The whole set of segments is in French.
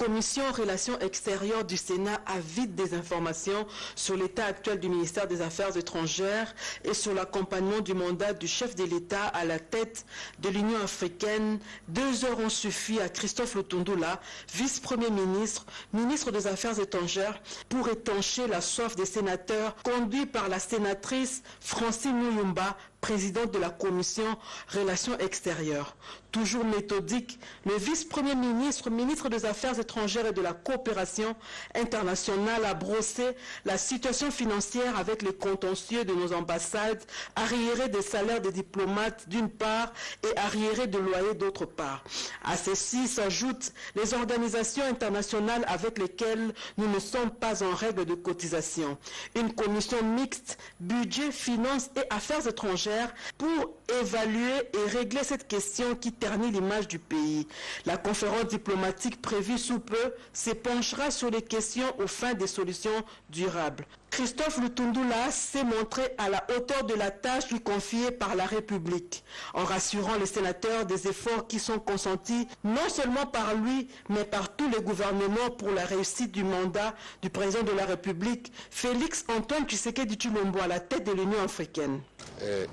commission Relations extérieures du Sénat avide des informations sur l'état actuel du ministère des Affaires étrangères et sur l'accompagnement du mandat du chef de l'État à la tête de l'Union africaine. 2 heures ont suffi à Christophe Lutundula, vice-premier ministre, ministre des Affaires étrangères, pour étancher la soif des sénateurs conduits par la sénatrice Francine Muyumba, présidente de la commission Relations extérieures. Toujours méthodique, le vice-premier ministre, ministre des Affaires étrangères et de la coopération internationale a brossé la situation financière avec les contentieux de nos ambassades, arriérés des salaires des diplomates d'une part et arriérés de loyers d'autre part. À ceci s'ajoutent les organisations internationales avec lesquelles nous ne sommes pas en règle de cotisation. Une commission mixte, budget, finances et affaires étrangères pour évaluer et régler cette question qui ternit l'image du pays. La conférence diplomatique prévue sous peu s'épanchera sur les questions aux fins des solutions durables. Christophe Lutundula s'est montré à la hauteur de la tâche lui confiée par la République, en rassurant les sénateurs des efforts qui sont consentis non seulement par lui, mais par tous les gouvernements pour la réussite du mandat du président de la République, Félix Antoine Tshisekedi Tshilombo, à la tête de l'Union africaine.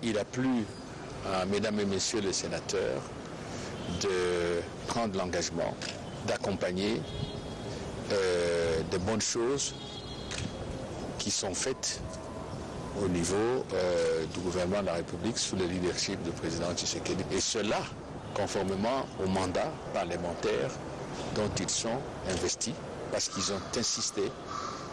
Il a plu à mesdames et messieurs les sénateurs de prendre l'engagement d'accompagner de bonnes choses qui sont faites au niveau du gouvernement de la République sous le leadership du président Tshisekedi. Et cela conformément au mandat parlementaire dont ils sont investis, parce qu'ils ont insisté,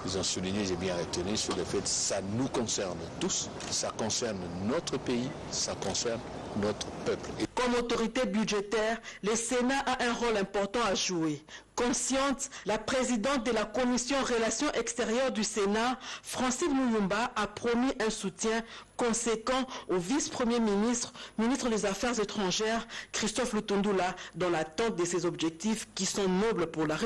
ils ont souligné, j'ai bien retenu, sur le fait que ça nous concerne tous, ça concerne notre pays, ça concerne notre peuple. Comme autorité budgétaire, le Sénat a un rôle important à jouer. Consciente, la présidente de la commission Relations extérieures du Sénat, Francine Muyumba, a promis un soutien conséquent au vice-premier ministre, ministre des Affaires étrangères, Christophe Lutundula, dans l'attente de ses objectifs qui sont nobles pour la République.